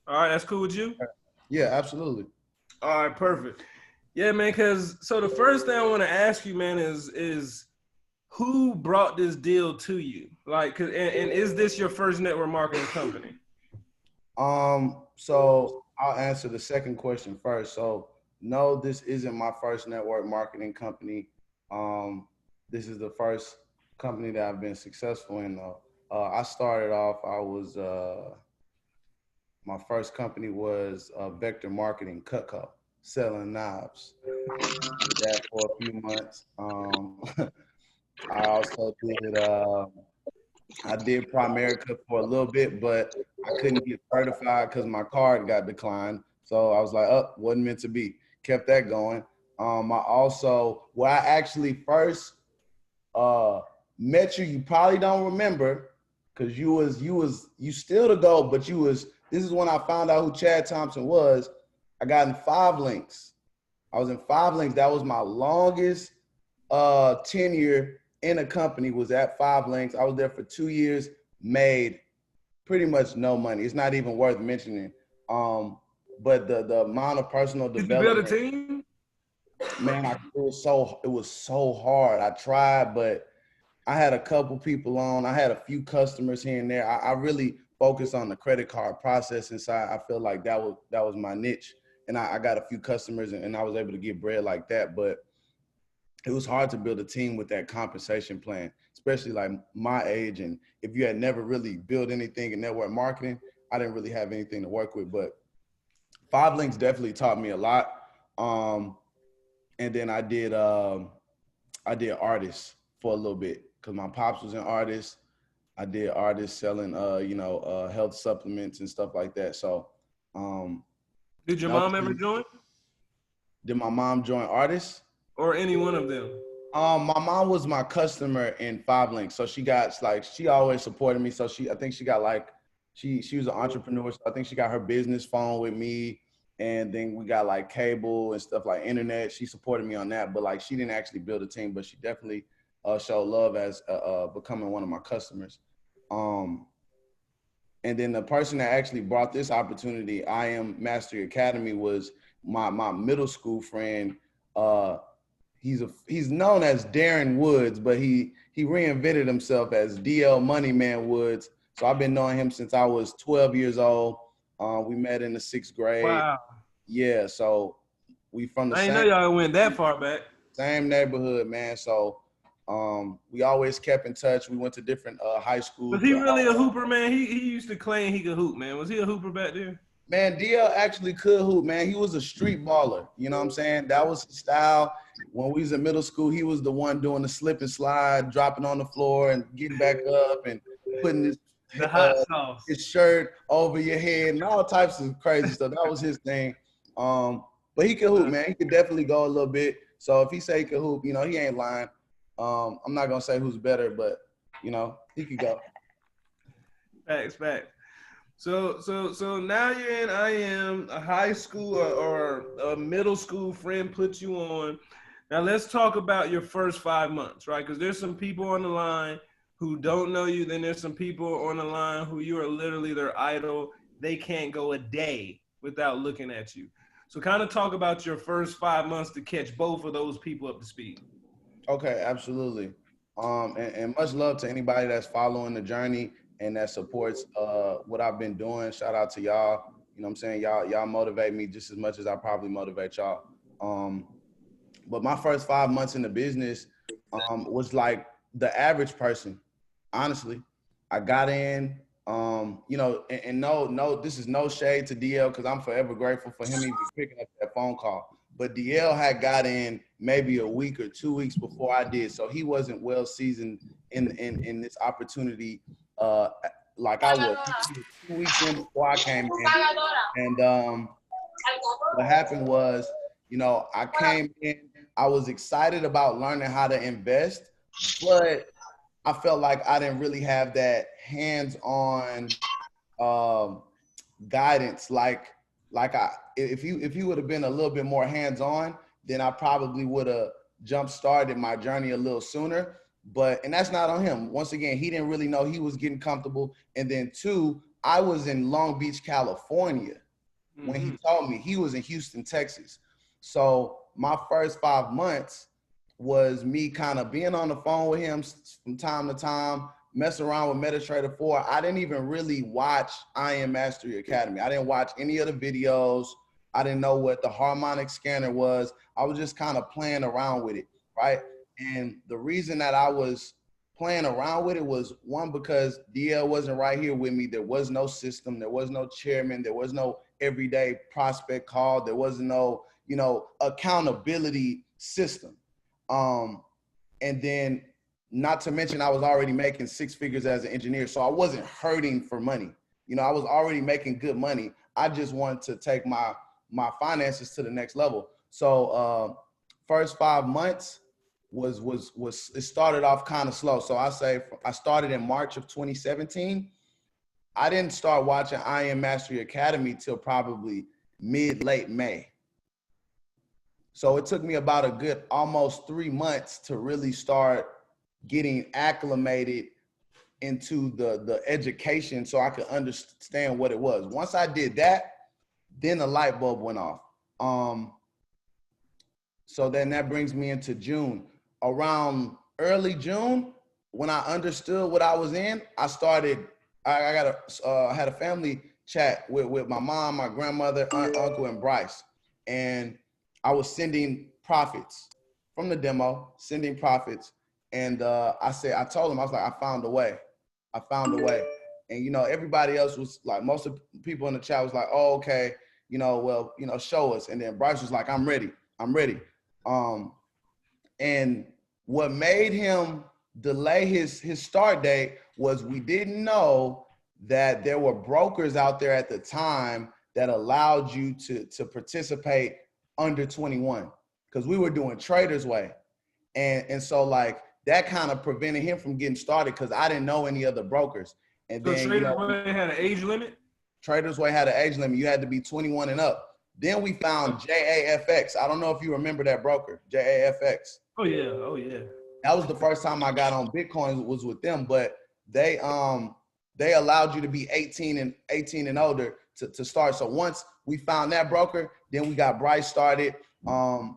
All right, that's cool with you? Yeah, absolutely. All right, perfect. Yeah, man. Because so the first thing I want to ask you, man, is who brought this deal to you? Like, and is this your first network marketing company? So I'll answer the second question first. So no, this isn't my first network marketing company. Um, this is the first company that I've been successful in though. I started off, my first company was Vector Marketing Cutco, selling knives. Did that for a few months. I also I did Primerica for a little bit, but I couldn't get certified because my card got declined. So I was like, oh, wasn't meant to be. Kept that going. I also, where I actually first uh, met you, you probably don't remember because you still the GOAT, but this is when I found out who Chad Thompson was. I got in 5 links. I was in 5 links. That was my longest tenure in a company was at 5 links. I was there for 2 years, made pretty much no money. It's not even worth mentioning. Um, but the amount of personal Did you build a development, team? man, it was so hard. I tried, but I had a couple people on. I had a few customers here and there. I really focused on the credit card processing side. I feel like that was my niche, and I got a few customers, and I was able to get bread like that. But it was hard to build a team with that compensation plan, especially like my age. And if you had never really built anything in network marketing, I didn't really have anything to work with. But 5 links definitely taught me a lot. Um, and then I did artists for a little bit because my pops was an artist. I did artists selling health supplements and stuff like that. So um, Did your mom ever nothing. join, Did my mom join artists? or any one of them? My mom was my customer in 5links, so she got like she always supported me. So I think she got like she was an entrepreneur, so I think she got her business phone with me, and then we got like cable and stuff like internet. She supported me on that, but like she didn't actually build a team, but she definitely showed love as becoming one of my customers. Um, and then the person that actually brought this opportunity, I Am Mastery Academy, was my middle school friend. Uh, he's known as Darren Woods, but he reinvented himself as DL Moneyman Woods. So I've been knowing him since I was 12 years old. We met in the 6th grade. Wow, Yeah, so we from the I didn't know y'all went that far back. same neighborhood, man. So we always kept in touch. We went to different high Was schools, he but really a hooper, man? He used to claim he could hoop, man. Was he a hooper back there? man, DL actually could hoop, man. He was a street baller. You know what I'm saying? That was his style. When we was in middle school, he was the one doing the slip and slide, dropping on the floor and getting back up and putting The uh, hot sauce. his shirt over your head and all types of crazy stuff. That was his thing. But he could hoop, man. He could definitely go a little bit. So if he say he could hoop, he ain't lying. I'm not gonna say who's better, but he could go. Facts, facts. So now you're in I am a high school or a middle school friend put you on. Now let's talk about your first 5 months, right? Because there's some people on the line who don't know you. Then there's some people on the line who you are literally their idol. They can't go a day without looking at you. So kind of talk about your first 5 months to catch both of those people up to speed. Okay, absolutely. And much love to anybody that's following the journey and that supports what I've been doing. Shout out to y'all. You know what I'm saying? Y'all motivate me just as much as I probably motivate y'all. Um, but my first 5 months in the business was like the average person, honestly. I got in, and no, this is no shade to DL because I'm forever grateful for him even picking up that phone call. But DL had got in maybe a week or 2 weeks before I did, so he wasn't well seasoned in this opportunity uh, like I was. He was 2 weeks in before I came in, and what happened was, I came in, I was excited about learning how to invest, but I felt like I didn't really have that hands-on um, guidance. Like if you would have been a little bit more hands-on, then I probably would have jump started my journey a little sooner. And that's not on him. Once again, he didn't really know he was getting comfortable. And then two, I was in Long Beach, California when he Mm-hmm. told me. He was in Houston, Texas. So my first 5 months was me kind of being on the phone with him from time to time, mess around with MetaTrader 4. I didn't even really watch I Am Mastery Academy. I didn't watch any of the videos. I didn't know what the harmonic scanner was. I was just kind of playing around with it, right? And the reason that I was playing around with it was, one, because DL wasn't right here with me. There was no system. There was no chairman. There was no everyday prospect call. There wasn't no, accountability system. And then, not to mention, I was already making six figures as an engineer. So I wasn't hurting for money. I was already making good money. I just wanted to take my finances to the next level. So first 5 months was it started off kind of slow. So I started in March of 2017. I didn't start watching I Am Mastery Academy till probably late May. So it took me about a good almost 3 months to really start getting acclimated into the education so I could understand what it was. Once I did that, then the light bulb went off. So then that brings me into June. Around early June, when I understood what I was in, I had a family chat with my mom, my grandmother, aunt, uncle, and Bryce. And I was sending profits from the demo, sending profits. And I told them, I was like, I found a way. I found a way. And, everybody else was like, most of the people in the chat was like, oh, okay, show us. And then Bryce was like, I'm ready. And what made him delay his start date was we didn't know that there were brokers out there at the time that allowed you to participate under 21, because we were doing Traders Way. And so like that kind of prevented him from getting started because I didn't know any other brokers. And So then, Traders Way had an age limit? Traders Way had an age limit. You had to be 21 and up. Then we found JAFX. I don't know if you remember that broker, JAFX. Oh yeah, oh yeah. That was the first time I got on Bitcoin, was with them, but they allowed you to be 18 and older to start. So once we found that broker, then we got Bryce started. And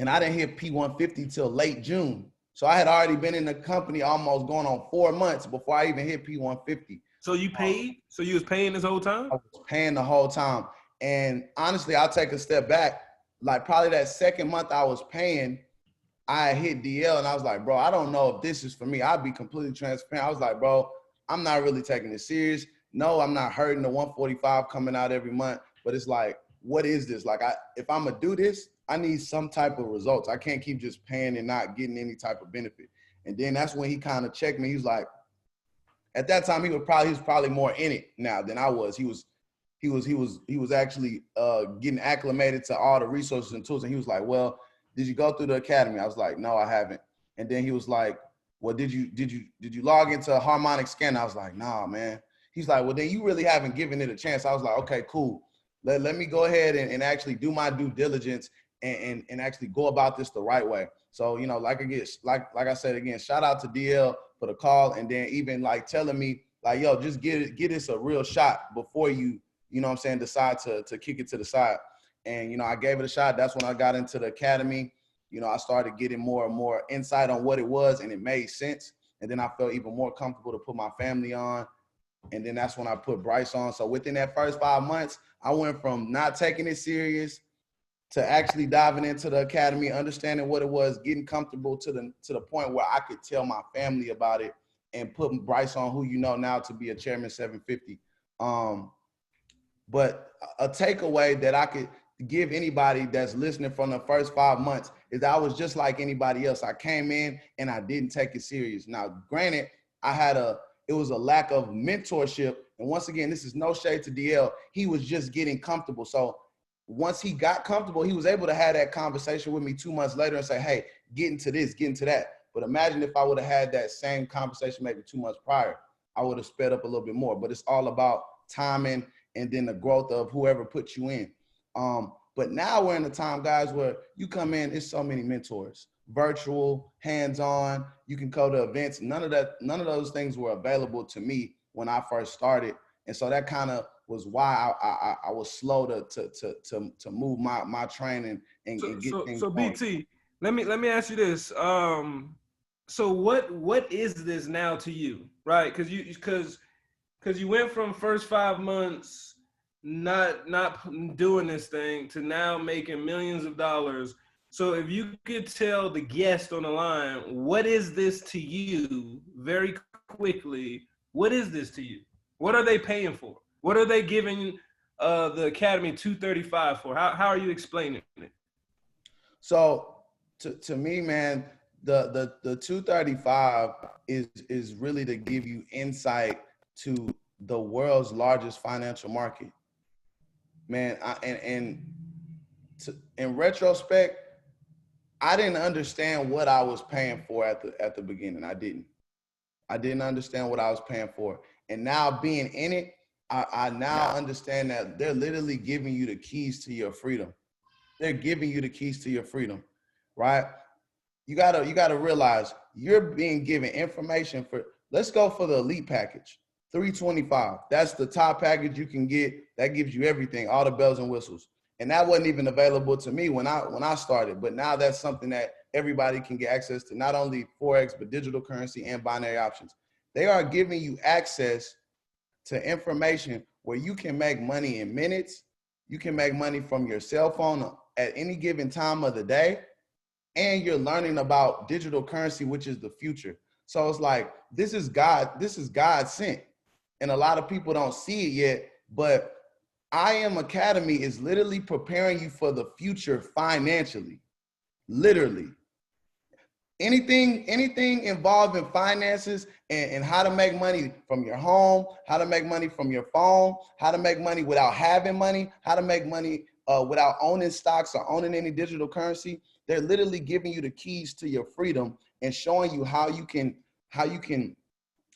I didn't hit P150 till late June. So I had already been in the company almost going on 4 months before I even hit P150. So you paid? So you was paying this whole time? I was paying the whole time. And honestly, I'll take a step back. Like probably that second month I was paying, I hit DL and I was like, bro, I don't know if this is for me. I'll be completely transparent. I was like, bro, I'm not really taking this serious. No, I'm not hurting the 145 coming out every month. But it's like, what is this? Like, if I'm gonna do this, I need some type of results. I can't keep just paying and not getting any type of benefit. And then that's when he kind of checked me. He was like, at that time, he was probably more in it now than I was. He was actually getting acclimated to all the resources and tools. And he was like, well, did you go through the academy? I was like, no, I haven't. And then he was like, well, did you log into a harmonic scan? I was like, nah, man. He's like, well, then you really haven't given it a chance. I was like, okay, cool. Let me go ahead and actually do my due diligence and actually go about this the right way. So, like I said, again, shout out to DL for the call. And then even like telling me like, yo, just get this a real shot before you decide to kick it to the side. And, I gave it a shot. That's when I got into the academy. I started getting more and more insight on what it was, and it made sense. And then I felt even more comfortable to put my family on. And then that's when I put Bryce on. So within that first 5 months, I went from not taking it serious to actually diving into the academy, understanding what it was, getting comfortable to the point where I could tell my family about it and put Bryce on, who now to be a Chairman 750. But a takeaway that I could give anybody that's listening from the first 5 months is that I was just like anybody else. I came in and I didn't take it serious. Now, granted, it was a lack of mentorship. And once again, this is no shade to DL. He was just getting comfortable. So once he got comfortable, he was able to have that conversation with me 2 months later and say, hey, get into this, get into that. But imagine if I would have had that same conversation maybe 2 months prior, I would have sped up a little bit more. But it's all about timing and then the growth of whoever put you in. But now we're in the time, guys, where you come in, it's so many mentors, virtual, hands-on, you can go to events. None of those things were available to me when I first started. And so that kind of was why I was slow to move my training and get things So going. BT, let me ask you this. So what is this now to you, right? Because you went from first 5 months not doing this thing to now making millions of dollars. So if you could tell the guest on the line, what is this to you very quickly? What is this to you? What are they paying for? What are they giving the Academy 235 for? How are you explaining it? So to me, man, the 235 is really to give you insight to the world's largest financial market. Man, in retrospect, I didn't understand what I was paying for at the beginning. I didn't understand what I was paying for. And now being in it, I now understand that they're literally giving you the keys to your freedom. They're giving you the keys to your freedom, right? You gotta realize you're being given information for, let's go for the elite package, 325. That's the top package you can get. That gives you everything, all the bells and whistles. And that wasn't even available to me when I started. But now that's something that everybody can get access to, not only Forex, but digital currency and binary options. They are giving you access to information where you can make money in minutes. You can make money from your cell phone at any given time of the day. And you're learning about digital currency, which is the future. So it's like, this is God sent. And a lot of people don't see it yet, but I Am Academy is literally preparing you for the future financially, literally. Anything involving finances and how to make money from your home, how to make money from your phone, how to make money without having money, how to make money without owning stocks or owning any digital currency. They're literally giving you the keys to your freedom and showing you how you can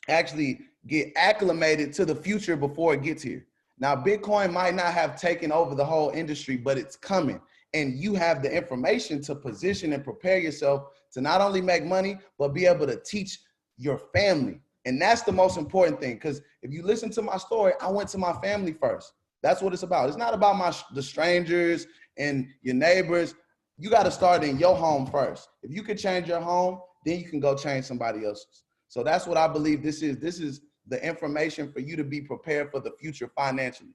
actually get acclimated to the future before it gets here. Now, Bitcoin might not have taken over the whole industry, but it's coming. And you have the information to position and prepare yourself to not only make money, but be able to teach your family. And that's the most important thing. Because if you listen to my story, I went to my family first. That's what it's about. It's not about the strangers and your neighbors. You got to start in your home first. If you could change your home, then you can go change somebody else's. So that's what I believe this is. This is the information for you to be prepared for the future financially.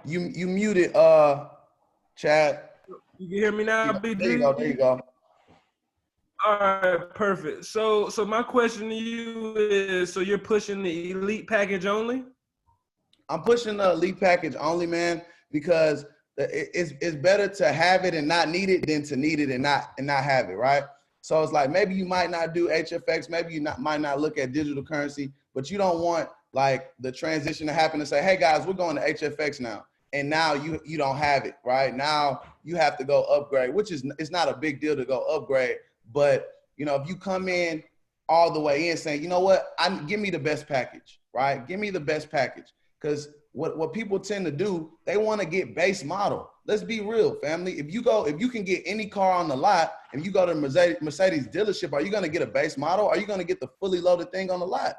You muted, Chad. You can hear me now, BG? There you go. There you go. All right, perfect. So my question to you is, so you're pushing the elite package only? I'm pushing the elite package only, man, because it's better to have it and not need it than to need it and not have it, right? So it's like, maybe you might not do HFX, maybe you might not look at digital currency, but you don't want like the transition to happen and say, hey guys, we're going to HFX now. And now you don't have it, right? Now you have to go upgrade, which is, it's not a big deal to go upgrade. But, you know, if you come in all the way in saying, you know what, give me the best package, right? Give me the best package. Because what people tend to do, they want to get base model. Let's be real, family. If you can get any car on the lot and you go to Mercedes dealership, are you going to get a base model? Are you going to get the fully loaded thing on the lot?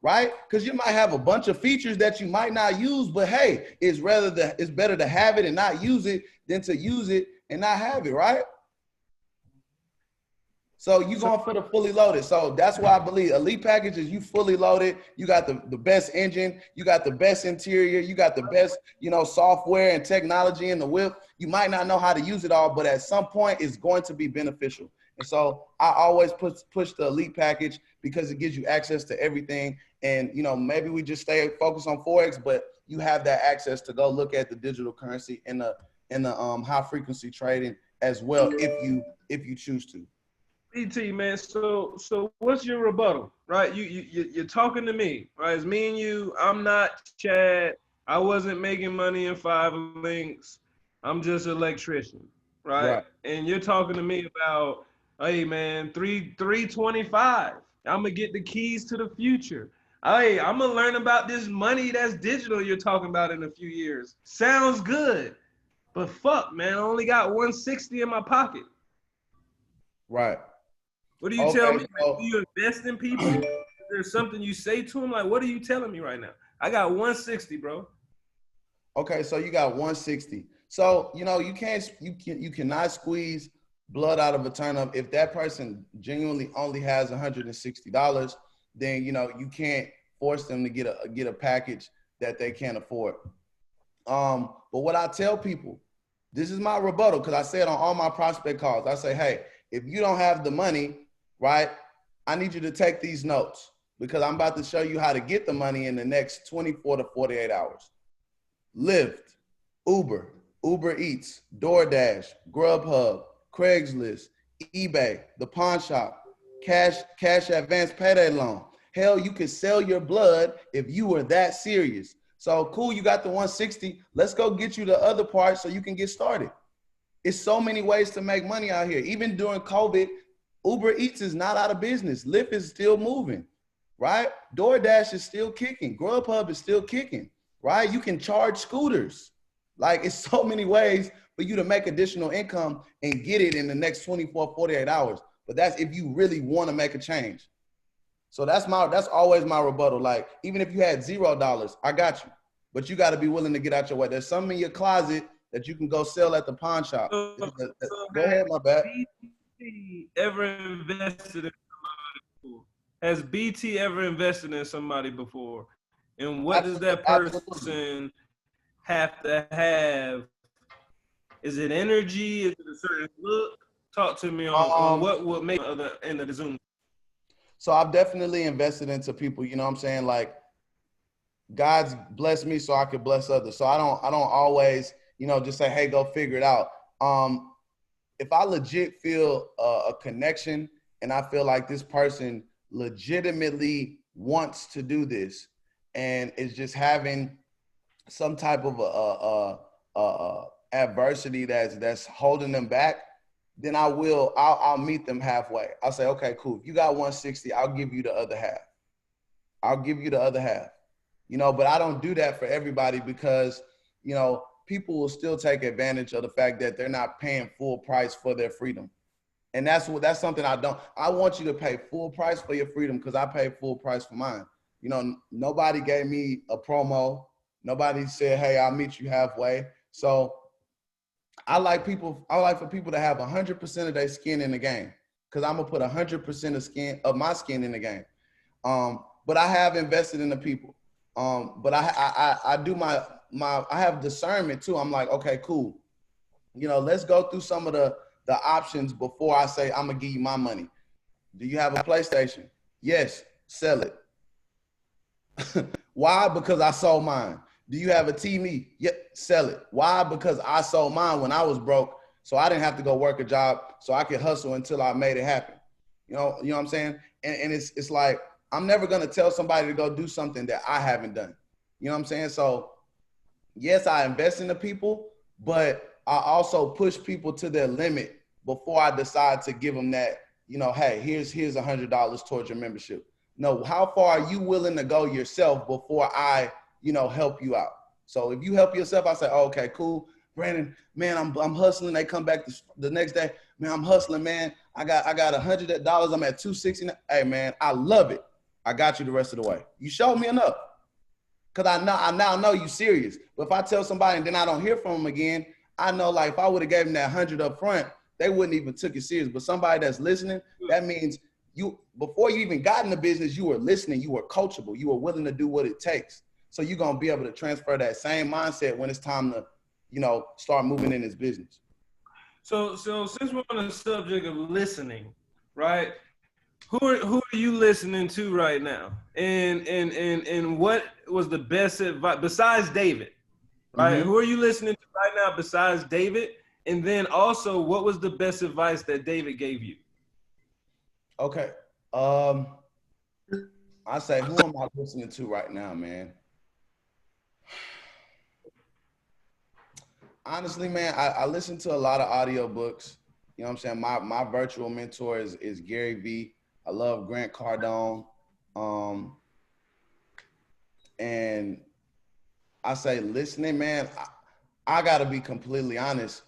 Right? Because you might have a bunch of features that you might not use, but hey, it's better to have it and not use it than to use it and not have it, right? So you're going for the fully loaded. So that's why I believe elite package is you fully loaded. You got the best engine. You got the best interior. You got the best, software and technology in the whip. You might not know how to use it all, but at some point it's going to be beneficial. And so I always push the elite package because it gives you access to everything. And, maybe we just stay focused on Forex, but you have that access to go look at the digital currency and the high frequency trading as well if you choose to. BT, man, so what's your rebuttal, right? You're talking to me, right? It's me and you. I'm not Chad. I wasn't making money in 5 links. I'm just an electrician, right? And you're talking to me about, hey, man, 325. I'm gonna get the keys to the future. Hey, I'm gonna learn about this money that's digital you're talking about in a few years. Sounds good, but fuck, man, I only got 160 in my pocket. Right. What do you tell Okay, me? so Do you invest in people? Is there something you say to them? Like, what are you telling me right now? I got 160, bro. okay, so you got 160. So you cannot squeeze blood out of a turnip. If that person genuinely only has $160, then you can't force them to get a package that they can't afford. But what I tell people, this is my rebuttal, because I said on all my prospect calls, I say, hey, if you don't have the money, right, I need you to take these notes, because I'm about to show you how to get the money in the next 24 to 48 hours. Lyft, Uber, Uber Eats, DoorDash, Grubhub, Craigslist, eBay, the pawn shop, cash advance payday loan. Hell, you could sell your blood if you were that serious. So cool, you got the 160. Let's go get you the other part so you can get started. It's so many ways to make money out here. Even during COVID, Uber Eats is not out of business. Lyft is still moving, right? DoorDash is still kicking. Grubhub is still kicking, right? You can charge scooters. Like, it's so many ways for you to make additional income and get it in the next 24, 48 hours. But that's if you really want to make a change. So that's always my rebuttal. Like, even if you had $0, I got you. But you got to be willing to get out your way. There's some in your closet that you can go sell at the pawn shop. Go ahead, my bad. BT ever invested in somebody before? Has BT ever invested in somebody before? And what does that Absolutely. person have to have? Is it energy? Is it a certain look? Talk to me on what would make the other end of the Zoom. So I've definitely invested into people, you know what I'm saying? Like, God's blessed me so I could bless others. So I don't always, just say, hey, go figure it out. If I legit feel a connection and I feel like this person legitimately wants to do this and is just having some type of adversity that's holding them back, then I'll meet them halfway. I'll say, okay, cool. If you got 160, I'll give you the other half. I'll give you the other half. But I don't do that for everybody, because, people will still take advantage of the fact that they're not paying full price for their freedom. And that's something I want you to pay full price for your freedom, because I pay full price for mine. Nobody gave me a promo. Nobody said, hey, I'll meet you halfway. So I like for people to have 100% of their skin in the game, because I'm gonna put 100% of my skin in the game. But I have invested in the people. But I do my I have discernment too. I'm like, okay, cool. Let's go through some of the options before I say I'm gonna give you my money. Do you have a PlayStation? Yes, sell it. Why? Because I sold mine. Do you have a TV? Yep, sell it. Why? Because I sold mine when I was broke, so I didn't have to go work a job, so I could hustle until I made it happen. You know what I'm saying? And it's like, I'm never gonna tell somebody to go do something that I haven't done. You know what I'm saying? So yes, I invest in the people, but I also push people to their limit before I decide to give them that, hey, here's $100 towards your membership. No, how far are you willing to go yourself before I, help you out? So if you help yourself, I say, oh, okay, cool. Brandon, man, I'm hustling. They come back the next day, man, I'm hustling, man. I got $100. I'm at 260. Hey, man, I love it. I got you the rest of the way. You showed me enough. Cause I now know you serious. But if I tell somebody and then I don't hear from them again, I know, like, if I would have gave them that 100 up front, they wouldn't even took it serious. But somebody that's listening, that means before you even got in the business, you were listening, you were coachable, you were willing to do what it takes. So you're gonna be able to transfer that same mindset when it's time to, start moving in this business. So since we're on the subject of listening, right? Who are you listening to right now? And what was the best advice besides David? Right? Mm-hmm. Who are you listening to right now besides David? And then also, what was the best advice that David gave you? Okay. I say, who am I listening to right now, man? Honestly, man, I listen to a lot of audiobooks. You know what I'm saying? My virtual mentor is Gary V. I love Grant Cardone. And I say, listening, man, I got to be completely honest.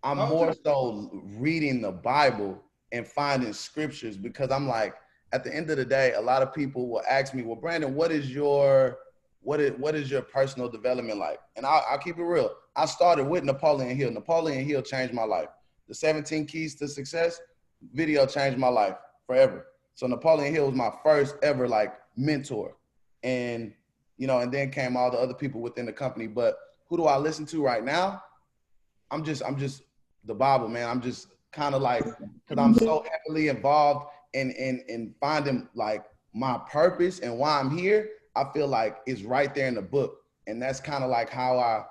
I'm more so reading the Bible and finding scriptures, because I'm like, at the end of the day, a lot of people will ask me, well, Brandon, what is your personal development like? And I'll keep it real. I started with Napoleon Hill. Napoleon Hill changed my life. The 17 Keys to Success video changed my life forever. So Napoleon Hill was my first ever like mentor. And, you know, and then came all the other people within the company. But who do I listen to right now? I'm just the Bible, man. I'm just kind of like, because I'm so heavily involved in finding like my purpose and why I'm here. I feel like it's right there in the book. And that's kind of like how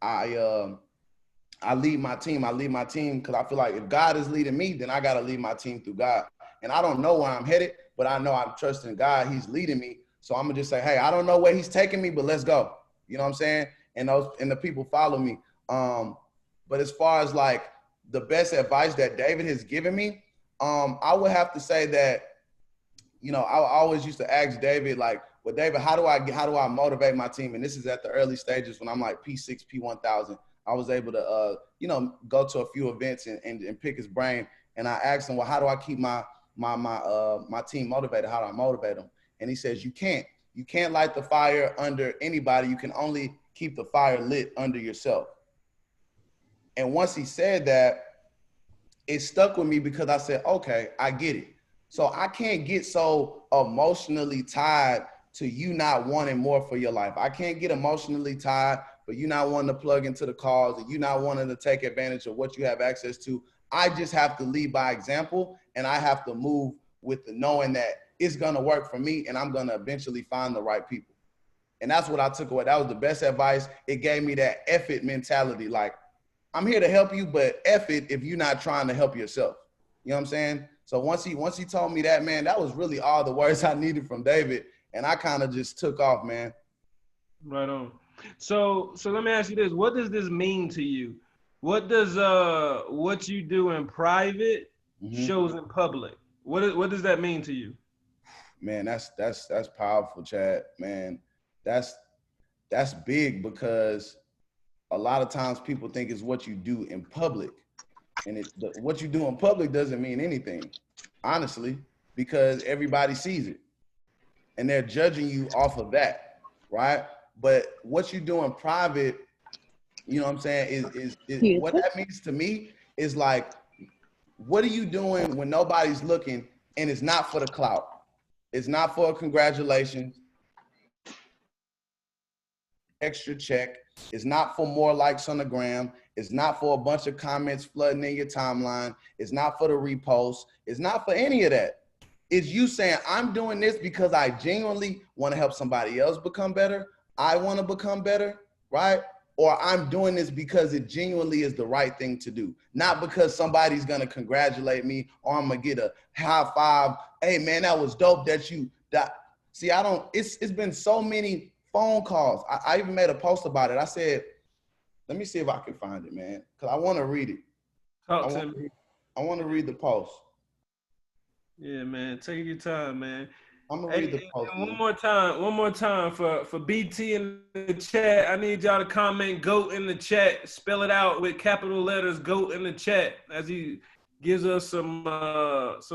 I lead my team. I lead my team because I feel like if God is leading me, then I got to lead my team through God. And I don't know where I'm headed, but I know I'm trusting God. He's leading me. So I'm gonna just say, hey, I don't know where he's taking me, but let's go. You know what I'm saying? And the people follow me. But as far as like the best advice that David has given me, I would have to say that, you know, I always used to ask David, like, well, David, how do I motivate my team? And this is at the early stages when I'm like P6, P1000. I was able to, you know, go to a few events and pick his brain. And I asked him, well, how do I keep my team motivated? How do I motivate them? And he says, you can't light the fire under anybody. You can only keep the fire lit under yourself. And once he said that, it stuck with me because I said, okay, I get it. So I can't get so emotionally tied to you not wanting more for your life. I can't get emotionally tied for you not wanting to plug into the cause and you not wanting to take advantage of what you have access to. I just have to lead by example, and I have to move with the knowing that it's going to work for me and I'm going to eventually find the right people. And that's what I took away. That was the best advice. It gave me that F it mentality. Like, I'm here to help you, but F it if you're not trying to help yourself. You know what I'm saying? So once he told me that, man, that was really all the words I needed from David. And I kind of just took off, man. Right on. So let me ask you this. What does this mean to you? What does what you do in private shows in public? What does that mean to you? Man, that's powerful, Chad. Man, that's big, because a lot of times people think it's what you do in public. And what you do in public doesn't mean anything, honestly, because everybody sees it and they're judging you off of that, right? But what you do in private, you know what I'm saying, is what that means to me is like, what are you doing when nobody's looking and it's not for the clout? It's not for a congratulations, extra check. It's not for more likes on the gram. It's not for a bunch of comments flooding in your timeline. It's not for the repost. It's not for any of that. It's you saying, I'm doing this because I genuinely want to help somebody else become better. I want to become better, right? Or I'm doing this because it genuinely is the right thing to do. Not because somebody's going to congratulate me or I'm going to get a high five. Hey, man, that was dope that you that. See, it's been so many phone calls. I even made a post about it. I said, let me see if I can find it, man, because I want to read it. I want to read the post. Yeah, man. Take your time, man. I'm gonna read the post. One more time for BT in the chat. I need y'all to comment GOAT in the chat. Spell it out with capital letters, GOAT in the chat, as he gives us some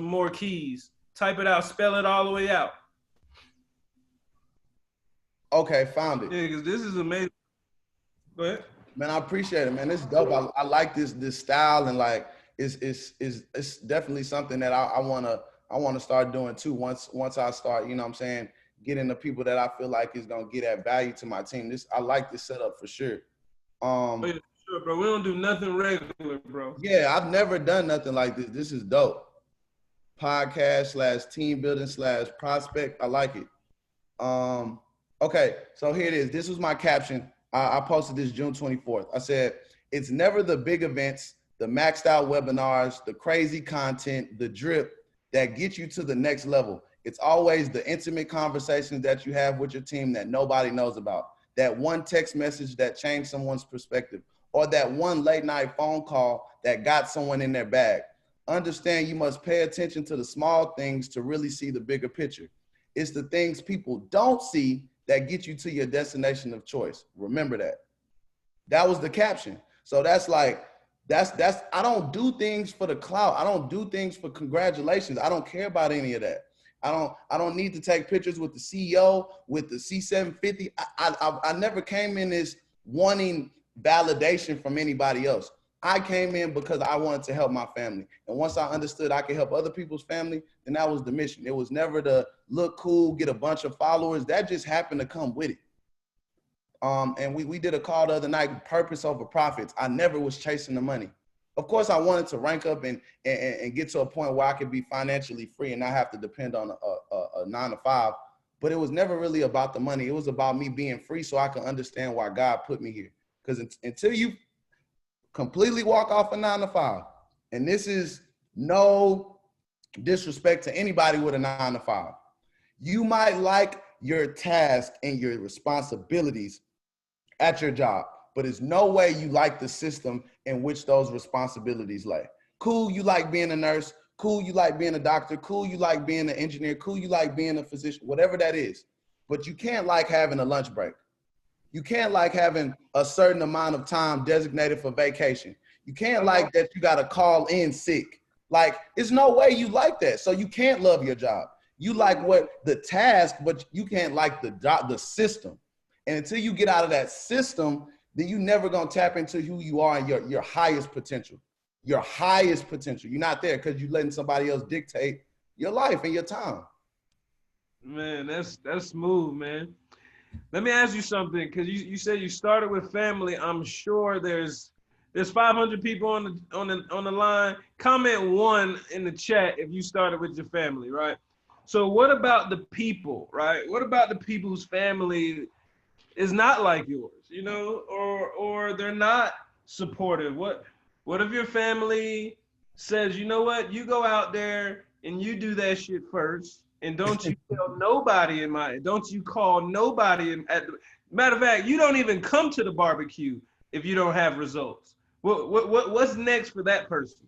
more keys. Type it out, spell it all the way out. Okay, found it. Yeah, because this is amazing. Go ahead. Man, I appreciate it, man. This is dope. I like this style, and like it's definitely something that I wanna start doing too. Once I start, you know what I'm saying, getting the people that I feel like is gonna get that value to my team. I like this setup for sure. Oh, yeah, sure, bro. We don't do nothing regular, bro. Yeah, I've never done nothing like this. This is dope. Podcast / team building / prospect. I like it. Okay, so here it is. This was my caption. I posted this June 24th. I said, it's never the big events, the maxed out webinars, the crazy content, the drip that get you to the next level. It's always the intimate conversations that you have with your team that nobody knows about. That one text message that changed someone's perspective, or that one late night phone call that got someone in their bag. Understand you must pay attention to the small things to really see the bigger picture. It's the things people don't see that get you to your destination of choice. Remember that. That was the caption. So that's like, I don't do things for the clout. I don't do things for congratulations. I don't care about any of that. I don't need to take pictures with the CEO, with the C750. I never came in this wanting validation from anybody else. I came in because I wanted to help my family. And once I understood I could help other people's family, then that was the mission. It was never to look cool, get a bunch of followers. That just happened to come with it. And we did a call the other night, purpose over profits. I never was chasing the money. Of course, I wanted to rank up and get to a point where I could be financially free and not have to depend on a 9-to-5. But it was never really about the money. It was about me being free so I could understand why God put me here. Because until you completely walk off a 9-to-5, and this is no disrespect to anybody with a 9-to-5, you might like your task and your responsibilities at your job, but there's no way you like the system in which those responsibilities lay. Cool, you like being a nurse. Cool, you like being a doctor. Cool, you like being an engineer. Cool, you like being a physician, whatever that is. But you can't like having a lunch break. You can't like having a certain amount of time designated for vacation. You can't like that you got to call in sick. Like, there's no way you like that. So you can't love your job. You like what the task, but you can't like the system. And until you get out of that system, then you never gonna tap into who you are and your highest potential. Your highest potential. You're not there because you're letting somebody else dictate your life and your time. Man, that's smooth, man. Let me ask you something, because you said you started with family. I'm sure there's 500 people on the line. Comment 1 in the chat if you started with your family, right? So what about the people, right? What about the people whose family is not like yours, you know, or they're not supportive? What if your family says, you know what, you go out there and you do that shit first, and don't you tell nobody don't you call nobody matter of fact, you don't even come to the barbecue if you don't have results. What's next for that person?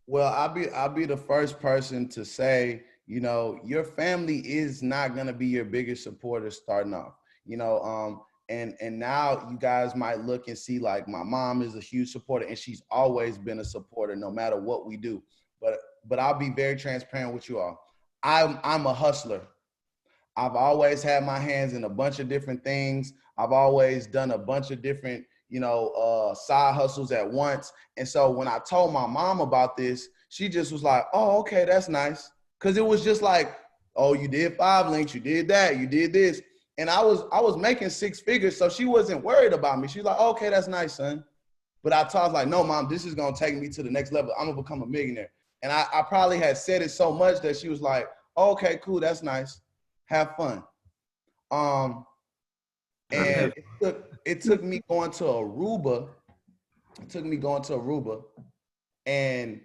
Well, I'll be the first person to say, you know, your family is not gonna be your biggest supporter starting off. You know, and now you guys might look and see like my mom is a huge supporter and she's always been a supporter no matter what we do. But I'll be very transparent with you all. I'm a hustler. I've always had my hands in a bunch of different things. I've always done a bunch of different, you know, side hustles at once. And so when I told my mom about this, she just was like, oh, okay, that's nice. Cause it was just like, oh, you did 5 links, you did that, you did this. And I was making 6 figures, so she wasn't worried about me. She's like, oh, okay, that's nice, son. But I told her, like, no, mom, this is gonna take me to the next level. I'm gonna become a millionaire. And I probably had said it so much that she was like, oh, okay, cool, that's nice. Have fun. And it took me going to Aruba. It took me going to Aruba and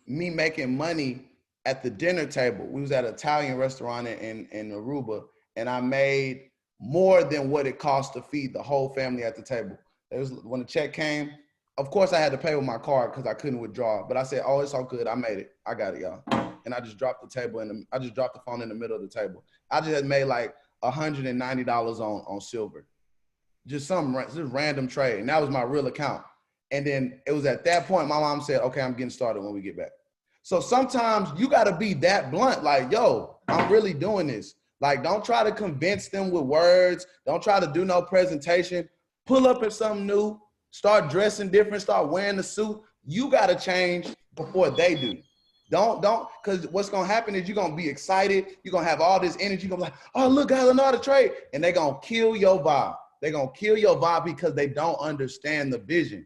me making money at the dinner table. We was at an Italian restaurant in Aruba, and I made more than what it cost to feed the whole family at the table. It was when the check came. Of course, I had to pay with my card because I couldn't withdraw. But I said, "Oh, it's all good. I made it. I got it, y'all." And I just dropped the table I just dropped the phone in the middle of the table. I just had made like $190 on silver, just random trade, and that was my real account. And then it was at that point my mom said, "Okay, I'm getting started when we get back." So sometimes you got to be that blunt, like, "Yo, I'm really doing this." Like, don't try to convince them with words. Don't try to do no presentation. Pull up at something new. Start dressing different. Start wearing the suit. You got to change before they do. Don't, because what's going to happen is you're going to be excited. You're going to have all this energy. You're going to be like, oh, look, guys, I know how to trade. And they're going to kill your vibe. They're going to kill your vibe because they don't understand the vision.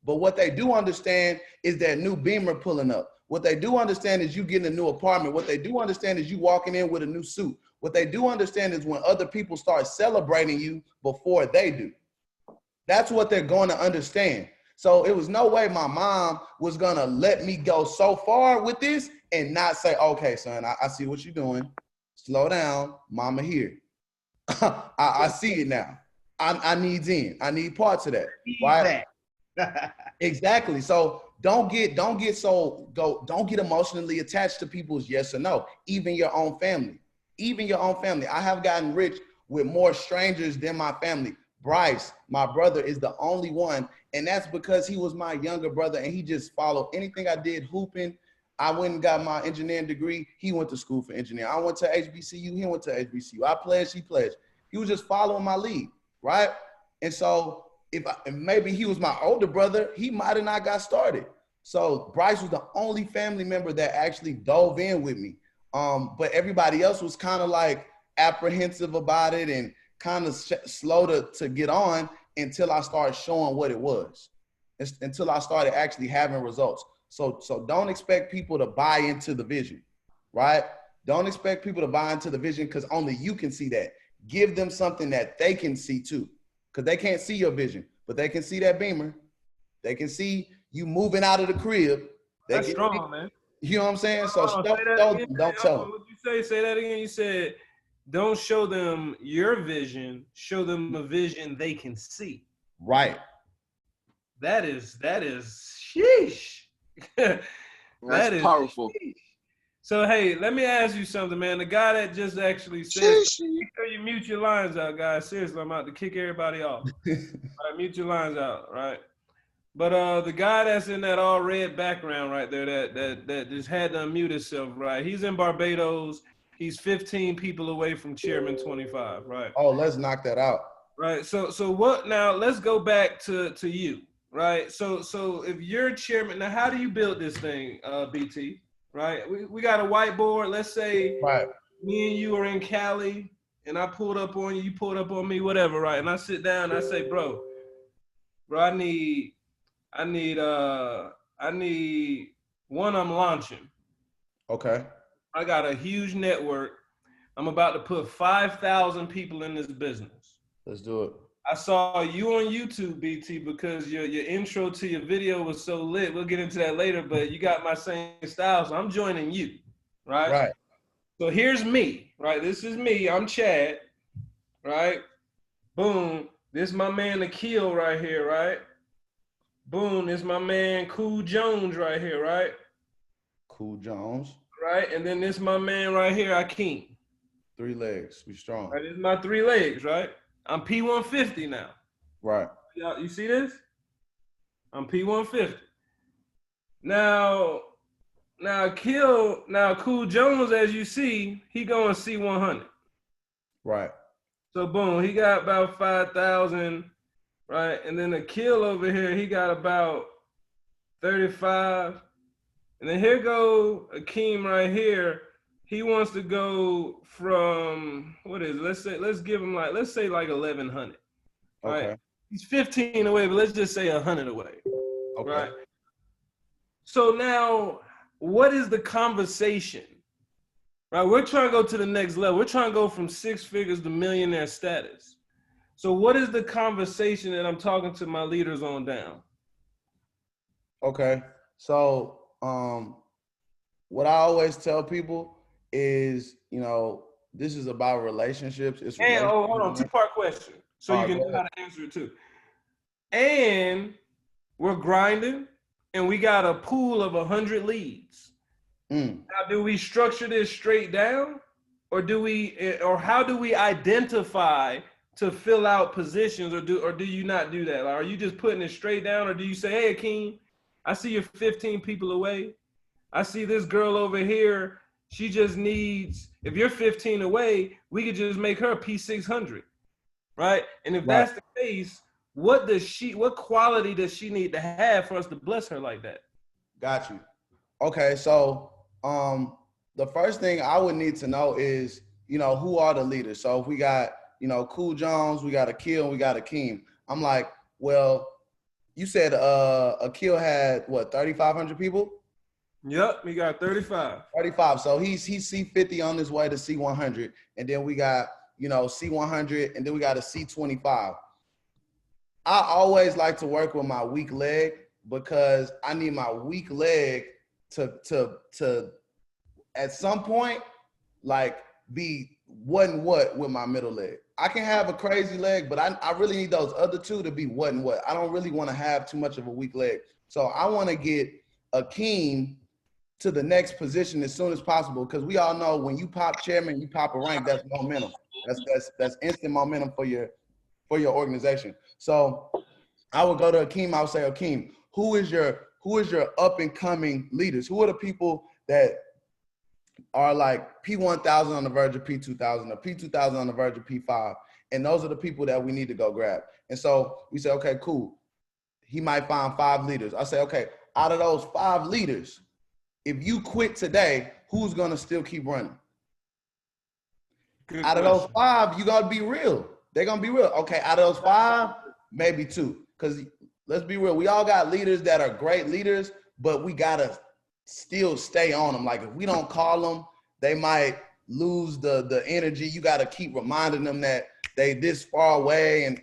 But what they do understand is that new Beamer pulling up. What they do understand is you getting a new apartment. What they do understand is you walking in with a new suit. What they do understand is when other people start celebrating you before they do. That's what they're going to understand. So it was no way my mom was going to let me go so far with this and not say, okay, son, I see what you're doing. Slow down. Mama here. I see it now. I need in. I need parts of that. Why? Exactly. So don't get emotionally attached to people's yes or no. Even your own family. Even your own family. I have gotten rich with more strangers than my family. Bryce, my brother, is the only one. And that's because he was my younger brother and he just followed anything I did, hooping. I went and got my engineering degree. He went to school for engineering. I went to HBCU. He went to HBCU. I pledged, he pledged. He was just following my lead, right? And so if maybe he was my older brother, he might have not got started. So Bryce was the only family member that actually dove in with me. But everybody else was kind of like apprehensive about it and kind of slow to get on until I started showing what it was, until I started actually having results. So don't expect people to buy into the vision, right? Don't expect people to buy into the vision because only you can see that. Give them something that they can see too, because they can't see your vision, but they can see that beamer. They can see you moving out of the crib. That's strong, man. You know what I'm saying? So show them, don't tell them. What you say? Say that again. You said, don't show them your vision. Show them a vision they can see. Right. That is sheesh. That is powerful. Sheesh. So hey, let me ask you something, man. The guy that just actually said, you mute your lines out, guys. Seriously, I'm about to kick everybody off. All right, mute your lines out, right? But the guy that's in that all red background right there, that just had to unmute himself, right? He's in Barbados. He's 15 people away from Chairman 25, right? Oh, let's knock that out. Right. So what now? Let's go back to you, right? So if you're chairman, now how do you build this thing, BT? Right? We got a whiteboard. Let's say me and you are in Cali, and I pulled up on you, you pulled up on me, whatever, right? And I sit down and I say, bro, I need one, I'm launching. Okay. I got a huge network. I'm about to put 5,000 people in this business. Let's do it. I saw you on YouTube, BT, because your intro to your video was so lit. We'll get into that later, but you got my same style, so I'm joining you, right? Right. So here's me, right? This is me. I'm Chad, right? Boom. This is my man Akil right here, right? Boom. This is my man Cool Jones right here, right? Cool Jones. Right? And then this is my man right here, Akeem. 3 legs. We strong. Right? This is my 3 legs, right? I'm P150 now. Right. You see this? I'm P150. Now Cool Jones, as you see, he going C100. Right. So boom, he got about 5,000, right? And then Akil over here, he got about 35. And then here go Akeem right here. He wants to go from, what is it? Let's give him let's say 1,100. Right? Okay. He's 15 away, but let's just say 100 away. Okay. Right. So now, what is the conversation? Right. We're trying to go to the next level. We're trying to go from 6 figures to millionaire status. So what is the conversation that I'm talking to my leaders on down? Okay. So what I always tell people is, this is about relationships. It's hold on, 2-part question. So you can know how to answer it too. And we're grinding and we got a pool of 100 leads. Now, do we structure this straight down or how do we identify to fill out positions or do you not do that? Are you just putting it straight down or do you say, hey, Akeem, I see you're 15 people away. I see this girl over here. She just needs, if you're 15 away, we could just make her a P600, right? And if that's the case, what quality does she need to have for us to bless her like that? Got you. Okay, so the first thing I would need to know is, who are the leaders? So if we got, Cool Jones, we got Akil, we got Akeem. I'm like, well, you said Akil had what, 3,500 people? Yep, we got 35. 35. So he's C50 on his way to C100. And then we got, C100, and then we got a C25. I always like to work with my weak leg because I need my weak leg to at some point, be what and what with my middle leg. I can have a crazy leg, but I really need those other 2 to be what and what. I don't really want to have too much of a weak leg. So I want to get Akeem to the next position as soon as possible, because we all know when you pop chairman, you pop a rank, that's momentum. That's instant momentum for your for your organization. So I would go to Akeem. I would say, Akeem, who is your up and coming leaders? Who are the people that are like P1000 on the verge of P2000 or P2000 on the verge of P5? And those are the people that we need to go grab. And so we say, okay, cool. He might find 5 leaders. I say, okay, out of those 5 leaders, if you quit today, who's going to still keep running? Out of those 5, you got to be real. They're going to be real. Okay, out of those 5, maybe 2. Because let's be real. We all got leaders that are great leaders, but we got to still stay on them. Like if we don't call them, they might lose the energy. You got to keep reminding them that they this far away. And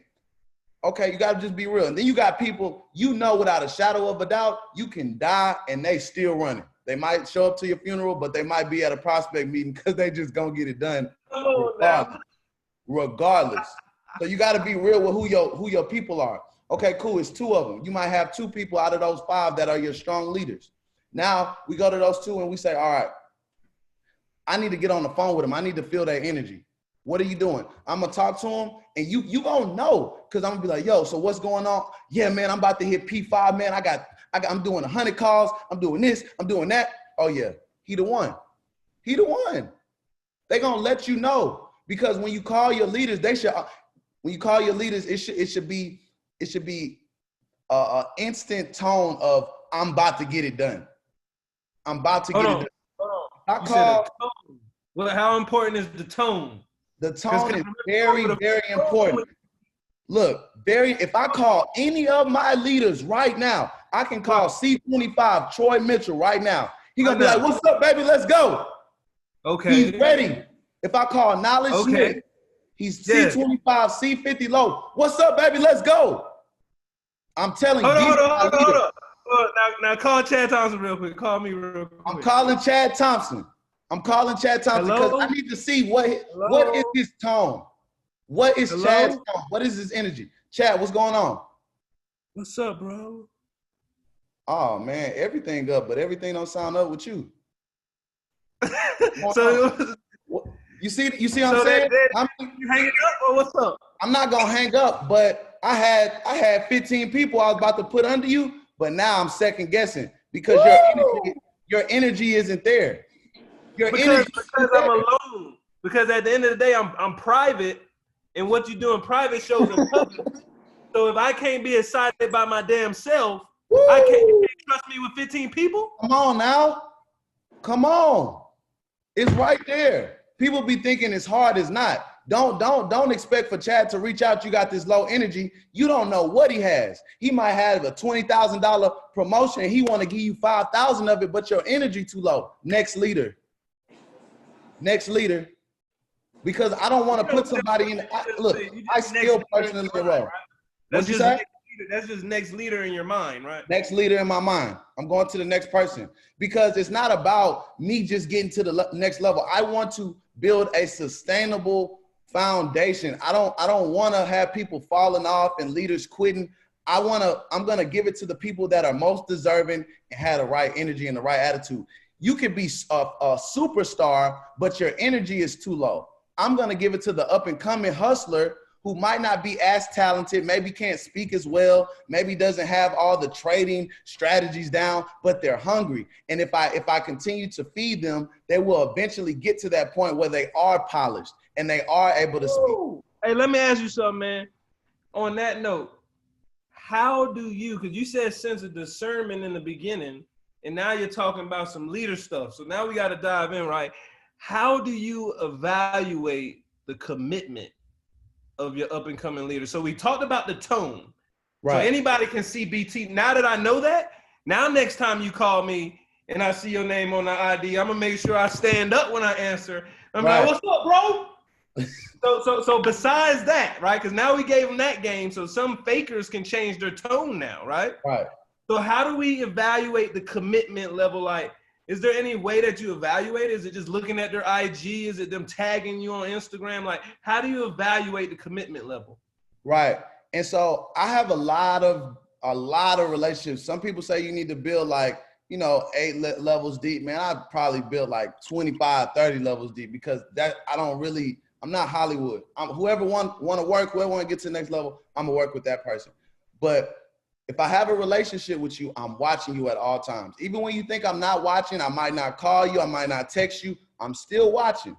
okay, you got to just be real. And then you got people, you know, without a shadow of a doubt, you can die and they still running. They might show up to your funeral, but they might be at a prospect meeting because they just gonna get it done regardless. So you got to be real with who your people are. Okay, cool. It's 2 of them. You might have 2 people out of those 5 that are your strong leaders. Now we go to those 2 and we say, all right, I need to get on the phone with them. I need to feel their energy. What are you doing? I'm gonna talk to them, and you gonna know, because I'm gonna be like, yo, so what's going on? Yeah, man, I'm about to hit P5, man. I'm doing 100 calls. I'm doing this. I'm doing that. Oh yeah, he the one. He the one. They gonna let you know, because when you call your leaders, it should be a instant tone of I'm about to get it done. I'm about to get it done. Hold on. Well, how important is the tone? The tone is very, very important. Look, if I call any of my leaders right now, I can call C25, Troy Mitchell right now. He's going to be like, what's up, baby? Let's go. Okay. He's ready. If I call Knowledge Smith, he's C25, C50 low. What's up, baby? Let's go. I'm telling you. Hold on. Now call Chad Thompson real quick. Call me real quick. I'm calling Chad Thompson because I need to see what is his tone. What is Chad's tone? What is his energy? Chad, what's going on? What's up, bro? Oh man, everything up, but everything don't sound up with you. So you see what I'm saying? You hanging up or what's up? I'm not gonna hang up, but I had 15 people I was about to put under you, but now I'm second guessing because your energy isn't there. Because I'm alone. Because at the end of the day, I'm private, and what you do in private shows in public. So if I can't be excited by my damn self, you can't trust me with 15 people? Come on now. Come on. It's right there. People be thinking it's hard. It's not. Don't expect for Chad to reach out. You got this low energy. You don't know what he has. He might have a $20,000 promotion and he want to give you 5,000 of it, but your energy too low. Next leader. Because I don't want to put somebody in. I still personally wrong. What'd you say? That's just next leader in your mind, right? Next leader in my mind. I'm going to the next person because it's not about me just getting to the next level. I want to build a sustainable foundation. I don't want to have people falling off and leaders quitting. I'm going to give it to the people that are most deserving and have the right energy and the right attitude. You could be a superstar, but your energy is too low. I'm going to give it to the up and coming hustler who might not be as talented, maybe can't speak as well, maybe doesn't have all the trading strategies down, but they're hungry. And if I continue to feed them, they will eventually get to that point where they are polished and they are able to speak. Hey, let me ask you something, man. On that note, how do you, because you said sense of discernment in the beginning, and now you're talking about some leader stuff. So now we got to dive in, right? How do you evaluate the commitment of your up and coming leader? So we talked about the tone. Right. So anybody can see BT. Now that I know that, now next time you call me and I see your name on the ID, I'm gonna make sure I stand up when I answer. I'm like, what's up, bro? So besides that, right? Because now we gave them that game, so some fakers can change their tone now, right? Right. So how do we evaluate the commitment level? Like, is there any way that you evaluate it? Is it just looking at their IG? Is it them tagging you on Instagram? Like, how do you evaluate the commitment level? Right. And so I have a lot of relationships. Some people say you need to build like, 8 levels deep. Man, I probably built like 25, 30 levels deep because that I don't really I'm not Hollywood. Whoever want to work, whoever want to get to the next level, I'm gonna work with that person. But if I have a relationship with you, I'm watching you at all times. Even when you think I'm not watching, I might not call you, I might not text you, I'm still watching.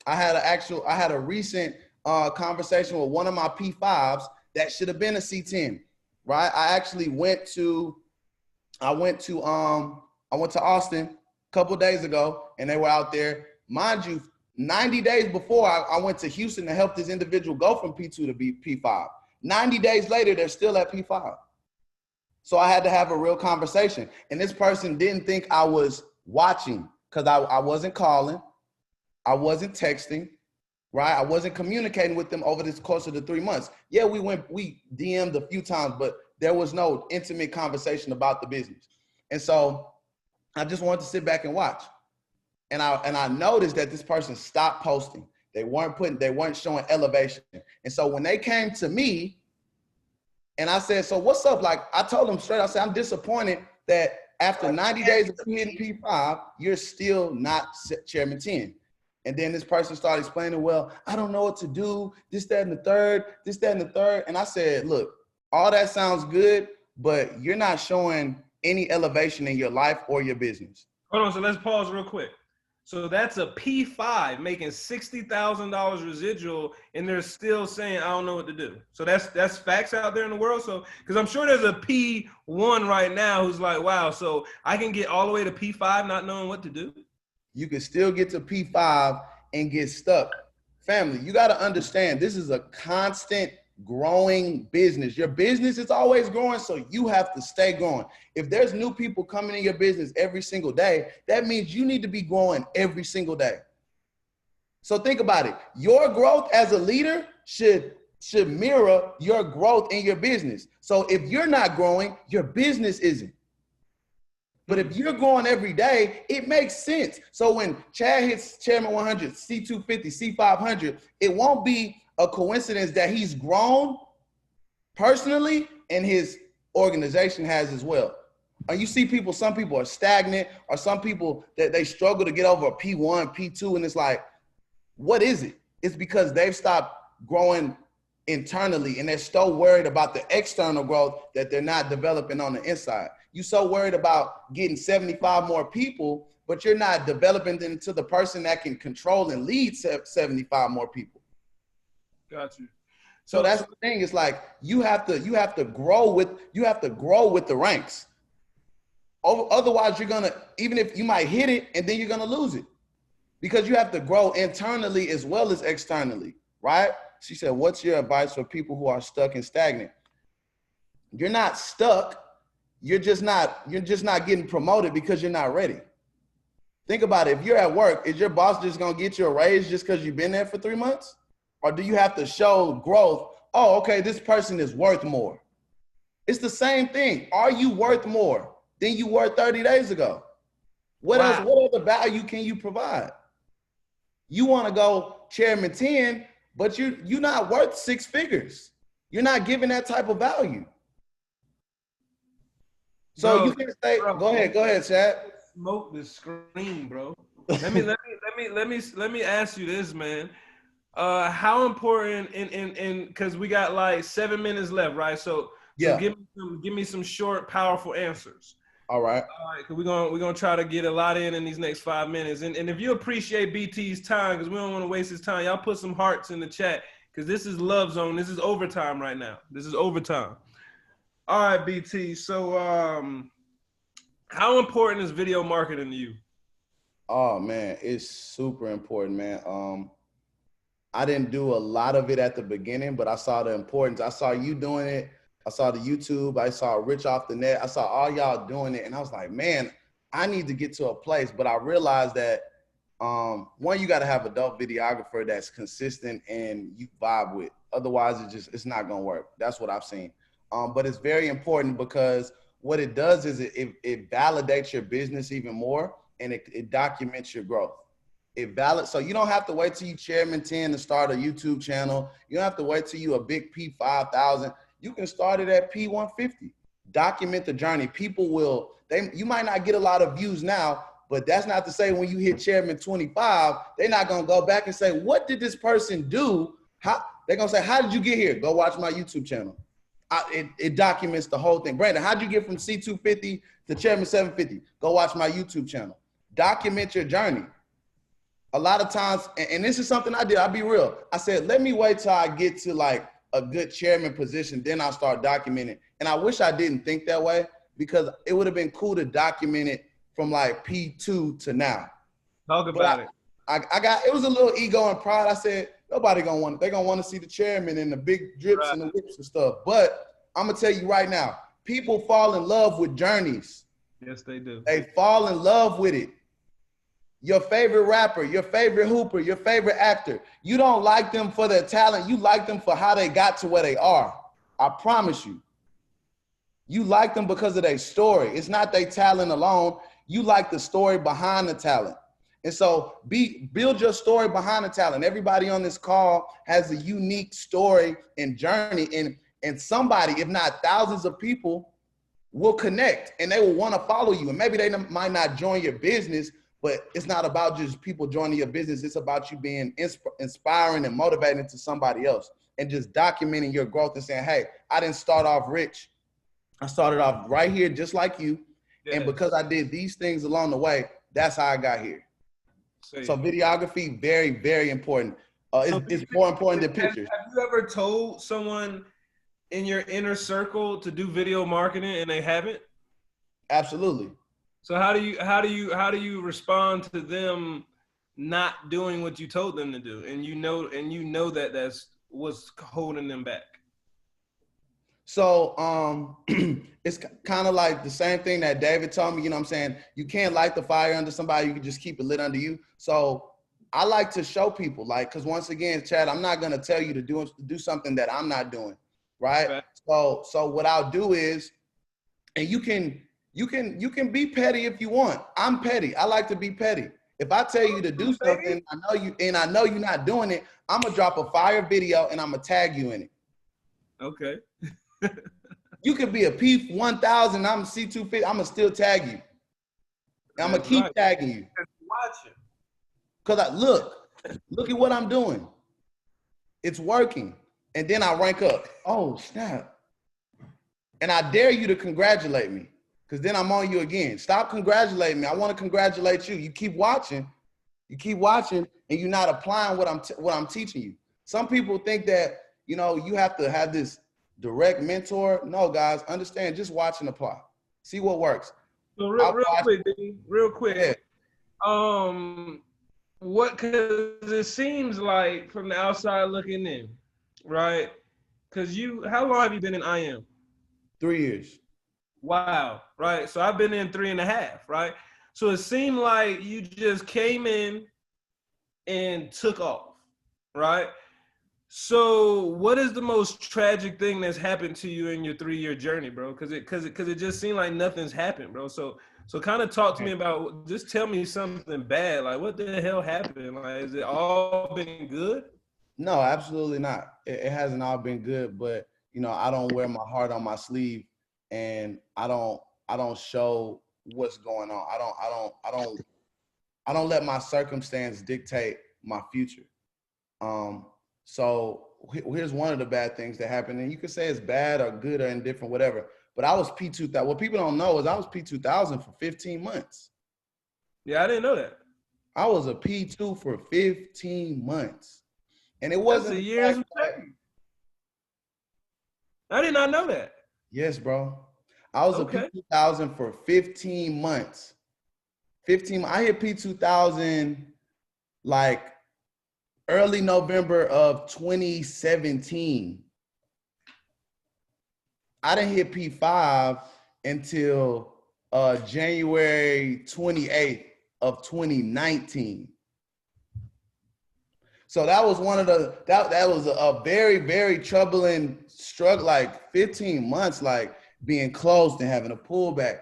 I had a recent conversation with one of my P5s that should have been a C10, right? I actually went to Austin a couple days ago, and they were out there. Mind you, 90 days before, I went to Houston to help this individual go from P2 to P5. 90 days later, they're still at P5. So I had to have a real conversation. And this person didn't think I was watching because I wasn't calling. I wasn't texting, right? I wasn't communicating with them over this course of the 3 months. Yeah, we DM'd a few times, but there was no intimate conversation about the business. And so I just wanted to sit back and watch. And I noticed that this person stopped posting. They weren't showing elevation. And so when they came to me and I said, so what's up? Like I told them straight, I said, I'm disappointed that after 90 days of hitting P5, you're still not Chairman 10. And then this person started explaining, well, I don't know what to do, this, that, and the third. And I said, look, all that sounds good, but you're not showing any elevation in your life or your business. Hold on, so let's pause real quick. So that's a P5 making $60,000 residual, and they're still saying, I don't know what to do. So that's facts out there in the world. So, because I'm sure there's a P1 right now who's like, wow, so I can get all the way to P5 not knowing what to do? You can still get to P5 and get stuck. Family, you got to understand, this is a constant growing business. Your business is always growing, so you have to stay growing. If there's new people coming in your business every single day, that means you need to be growing every single day. So think about it. Your growth as a leader should mirror your growth in your business. So if you're not growing, your business isn't. But if you're growing every day, it makes sense. So when Chad hits Chairman 100, C250, C500, it won't be a coincidence that he's grown personally and his organization has as well. And you see people, some people are stagnant, or some people that they struggle to get over a P1, P2, and it's like, what is it? It's because they've stopped growing internally and they're so worried about the external growth that they're not developing on the inside. You're so worried about getting 75 more people, but you're not developing into the person that can control and lead 75 more people. Got you. So that's the thing. It's like you have to grow with the ranks. Otherwise, you're gonna, even if you might hit it and then you're gonna lose it, because you have to grow internally as well as externally, right? She said, "What's your advice for people who are stuck and stagnant?" You're not stuck. You're just not getting promoted because you're not ready. Think about it. If you're at work, is your boss just gonna get you a raise just because you've been there for 3 months? Or do you have to show growth? Oh, okay, this person is worth more. It's the same thing. Are you worth more than you were 30 days ago? What else? What other value can you provide? You want to go Chairman 10, but you're not worth 6 figures. You're not giving that type of value. So bro, you can say, bro, go ahead, Chad. Smoke the screen, bro. Let me ask you this, man. How important in because we got like 7 minutes left, right? So give me some short, powerful answers. All right. Cause we're gonna try to get a lot in these next 5 minutes. And if you appreciate BT's time, because we don't want to waste his time, y'all put some hearts in the chat, because this is Love Zone. This is overtime right now. This is overtime. All right, BT. So how important is video marketing to you? Oh man, it's super important, man. I didn't do a lot of it at the beginning, but I saw the importance. I saw you doing it. I saw the YouTube. I saw Rich Off the Net. I saw all y'all doing it. And I was like, man, I need to get to a place. But I realized that, one, you got to have a dope videographer that's consistent and you vibe with. Otherwise, it's not going to work. That's what I've seen. But it's very important because what it does is it validates your business even more, and it documents your growth. So you don't have to wait till you Chairman 10 to start a YouTube channel. You don't have to wait till you a big P5,000. You can start it at P150. Document the journey. People you might not get a lot of views now, But that's not to say when you hit chairman 25, they're not going to go back and say, what did this person do? They're going to say, how did you get here? Go watch my YouTube channel. It documents the whole thing. Brandon, how'd you get from C250 to chairman 750? Go watch my YouTube channel. Document your journey. A lot of times, and this is something I did, I'll be real. I said, let me wait till I get to like a good chairman position, then I'll start documenting. And I wish I didn't think that way, because it would have been cool to document it from like P2 to now. Talk about it. It was a little ego and pride. I said, nobody gonna want it. They're gonna want to see the chairman and the big drips and the whips and stuff. But I'm gonna tell you right now, people fall in love with journeys. Yes, they do. They fall in love with it. Your favorite rapper, your favorite hooper, your favorite actor, you don't like them for their talent. You like them for how they got to where they are. I promise you. You like them because of their story. It's not their talent alone. You like the story behind the talent. And so build your story behind the talent. Everybody on this call has a unique story and journey. And somebody, if not thousands of people, will connect and they will want to follow you. And maybe they might not join your business, but it's not about just people joining your business. It's about you being inspiring and motivating to somebody else and just documenting your growth and saying, hey, I didn't start off rich. I started off right here just like you. Yes. And because I did these things along the way, that's how I got here. So videography, very, very important. It's more important than pictures. Have you ever told someone in your inner circle to do video marketing and they haven't? Absolutely. So how do you respond to them not doing what you told them to do, and you know that that's what's holding them back? So it's kind of like the same thing that David told me. You know what I'm saying? You can't light the fire under somebody. You can just keep it lit under you. So I like to show people, like, because once again, Chad, I'm not gonna tell you to do something that I'm not doing, right? Okay. So what I'll do is, and you can be petty if you want. I'm petty. I like to be petty. If I tell you to do something, I know you're not doing it, I'm gonna drop a fire video and I'm gonna tag you in it. Okay. You could be a P1000, I'm a C250, I'm gonna still tag you. I'm gonna keep tagging you. Watching. Cause look at what I'm doing. It's working. And then I rank up. Oh, snap. And I dare you to congratulate me. Because then I'm on you again. Stop congratulating me. I want to congratulate you. You keep watching, and you're not applying what I'm teaching you. Some people think that, you have to have this direct mentor. No, guys, understand, just watch and apply. See what works. So real quick. Yeah. Because it seems like from the outside looking in, right? Because how long have you been in IM? 3 years. Wow, right? So I've been in 3.5, right? So it seemed like you just came in and took off, right? So what is the most tragic thing that's happened to you in your 3-year journey, bro? Because it just seemed like nothing's happened, bro. So kind of talk to me about, just tell me something bad. Like, what the hell happened? Like, has it all been good? No, absolutely not. It hasn't all been good, but I don't wear my heart on my sleeve. And I don't show what's going on. I don't let my circumstance dictate my future. So here's one of the bad things that happened. And you could say it's bad or good or indifferent, whatever. But I was P2000. What people don't know is I was P2000 for 15 months. Yeah, I didn't know that. I was a P2 for 15 months. And it wasn't a year's pay. I did not know that. Yes, bro. I was a P2000 for 15 months. I hit P2000 like early November of 2017. I didn't hit P5 until January 28th of 2019. So that was that was a very, very troubling struggle, like 15 months, like being closed and having a pullback,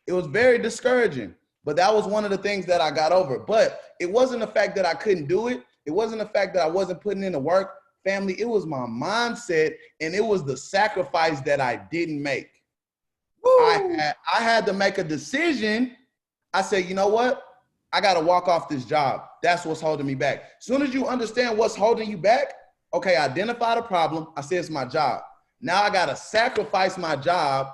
It was very discouraging, but that was one of the things that I got over. But it wasn't the fact that I couldn't do it. It wasn't the fact that I wasn't putting in the work, family. It was my mindset, and it was the sacrifice that I didn't make. I had to make a decision. I said, you know what? I got to walk off this job. That's what's holding me back. As soon as you understand what's holding you back, okay, identify the problem. I said it's my job. Now I got to sacrifice my job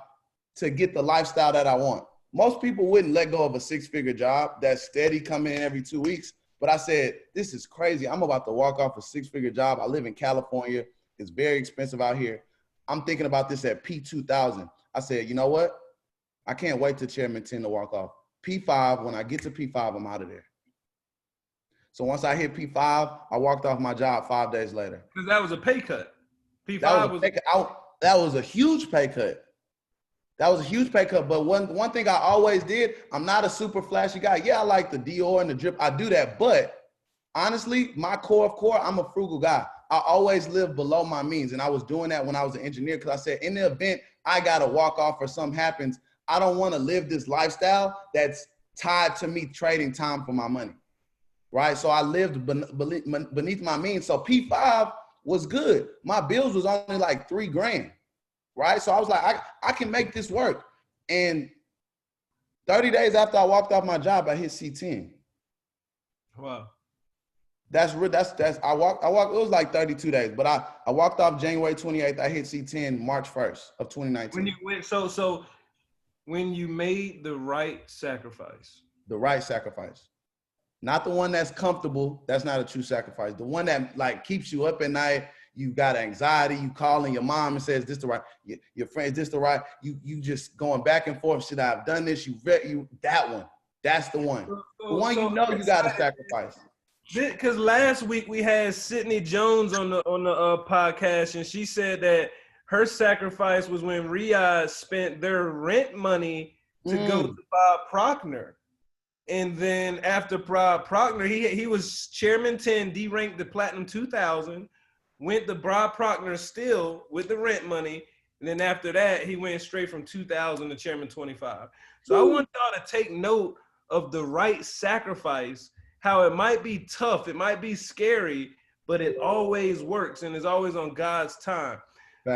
to get the lifestyle that I want. Most people wouldn't let go of a 6-figure job that's steady coming in every 2 weeks. But I said, this is crazy. I'm about to walk off a 6-figure job. I live in California. It's very expensive out here. I'm thinking about this at P2000. I said, you know what? I can't wait till Chairman 10 to walk off. P5, when I get to P5, I'm out of there. So once I hit P5, I walked off my job 5 days later. Because that was a pay cut. P5 that was a huge pay cut. That was a huge pay cut. But one thing I always did, I'm not a super flashy guy. Yeah, I like the Dior and the drip. I do that. But honestly, my core of core, I'm a frugal guy. I always live below my means. And I was doing that when I was an engineer because I said, in the event I got to walk off or something happens, I don't want to live this lifestyle that's tied to me trading time for my money, right? So I lived beneath my means. So P5 was good. My bills was only like $3,000, right? So I was like, I can make this work. And 30 days after I walked off my job, I hit C10. Wow. I walked, it was like 32 days, but I walked off January 28th. I hit C10 March 1st of 2019. When you went, so when you made the right sacrifice. The right sacrifice. Not the one that's comfortable. That's not a true sacrifice. The one that like keeps you up at night. You got anxiety. You calling your mom and says, this the right, your friend, this the right. You just going back and forth. Should I have done this? That one. That's the one. The one you know you got to sacrifice. Because last week we had Sydney Jones on the podcast, and she said that her sacrifice was when Riyadh spent their rent money to go to Bob Proctor. And then after Bob Proctor, he was Chairman 10, D-ranked the Platinum 2000, went to Bob Proctor still with the rent money. And then after that, he went straight from 2000 to Chairman 25. So I want y'all to take note of the right sacrifice, how it might be tough, it might be scary, but it always works and is always on God's time.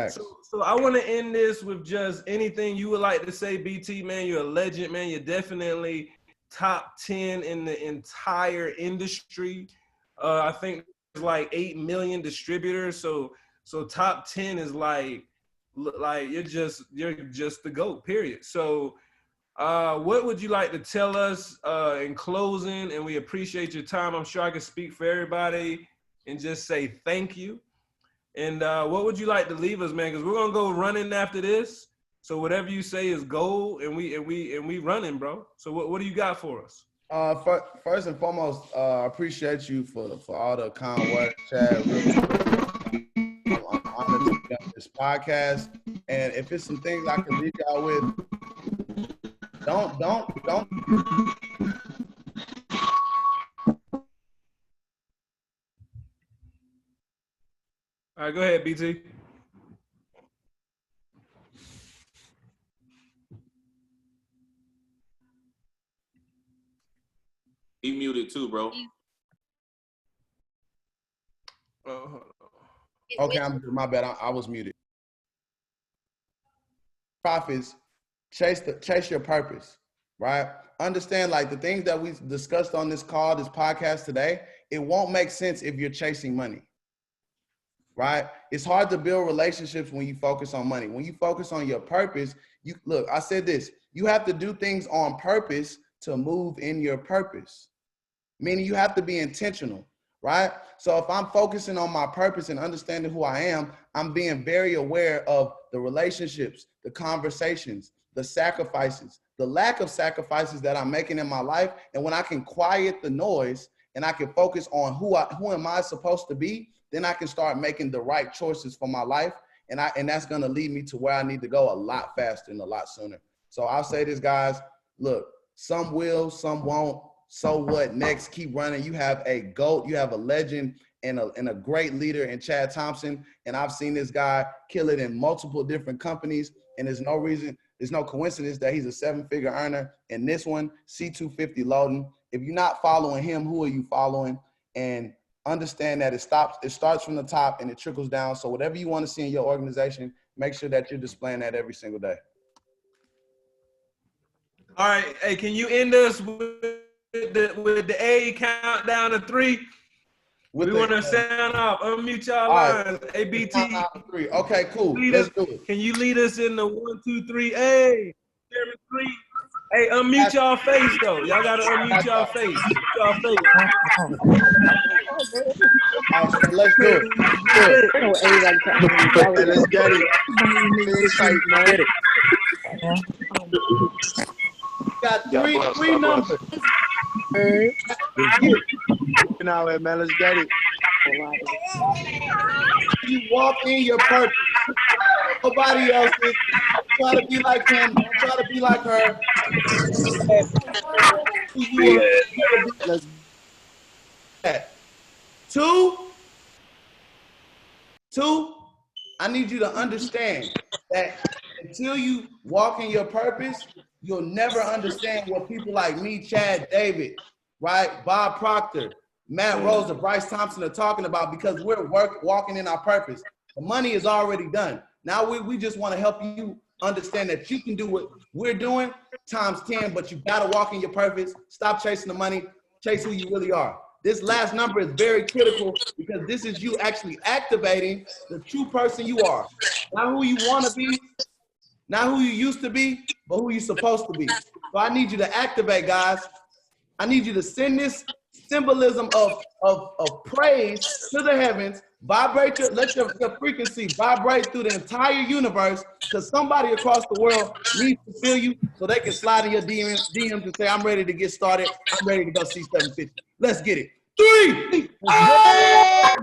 So I want to end this with just anything you would like to say, BT, man. You're a legend, man. You're definitely top 10 in the entire industry. I think there's like 8 million distributors. So top 10 is like you're just the GOAT, period. So what would you like to tell us in closing? And we appreciate your time. I'm sure I can speak for everybody and just say thank you. And what would you like to leave us, man? Because we're gonna go running after this. So whatever you say is gold, and we running, bro. So what do you got for us? First and foremost, I appreciate you for all the kind words, Chad. Really, I'm honored to be on this podcast. And if it's some things I can leave y'all with, don't. All right, go ahead, BT. He muted too, bro. Okay, my bad. I was muted. Profits, chase your purpose, right? Understand, like the things that we discussed on this call, this podcast today, it won't make sense if you're chasing money. Right? It's hard to build relationships when you focus on money. When you focus on your purpose, I said this, you have to do things on purpose to move in your purpose. Meaning you have to be intentional, right? So if I'm focusing on my purpose and understanding who I am, I'm being very aware of the relationships, the conversations, the sacrifices, the lack of sacrifices that I'm making in my life. And when I can quiet the noise and I can focus on who am I supposed to be, then I can start making the right choices for my life. And that's going to lead me to where I need to go a lot faster and a lot sooner. So I'll say this, guys, look, some will, some won't. So what? Next, keep running. You have a GOAT, you have a legend and a great leader in Chad Thompson. And I've seen this guy kill it in multiple different companies. And there's no coincidence that he's a 7-figure earner. And this one, C250 loading. If you're not following him, who are you following? And understand that it starts from the top and it trickles down. So whatever you want to see in your organization, make sure that you're displaying that every single day. All right. Hey, can you end us with the A countdown to 3? We want to sound off. Unmute y'all lines. Right. ABT. 3. Okay, cool. Let's do it. Can you lead us in the 1, 2, 3? Hey, 3. Hey, unmute y'all face though. Y'all gotta unmute y'all face. Y'all face. All right, so let's do it. Hey, let's get it. Insight, man. Got three numbers. Now, man, let's get it. You walk in your purpose. Nobody else is. Try to be like him. Don't try to be like her. Let's get Two, I need you to understand that until you walk in your purpose, you'll never understand what people like me, Chad, David, right, Bob Proctor, Matt Rosa, Bryce Thompson are talking about, because we're walking in our purpose. The money is already done. Now we just want to help you understand that you can do what we're doing times 10, but you got to walk in your purpose. Stop chasing the money. Chase who you really are. This last number is very critical because this is you actually activating the true person you are. Not who you want to be, not who you used to be, but who you're supposed to be. So I need you to activate, guys. I need you to send this symbolism of praise to the heavens. Vibrate let your frequency vibrate through the entire universe, because somebody across the world needs to feel you so they can slide in your DMs and say, I'm ready to get started. I'm ready to go see 750. Let's get it. 3. Yeah.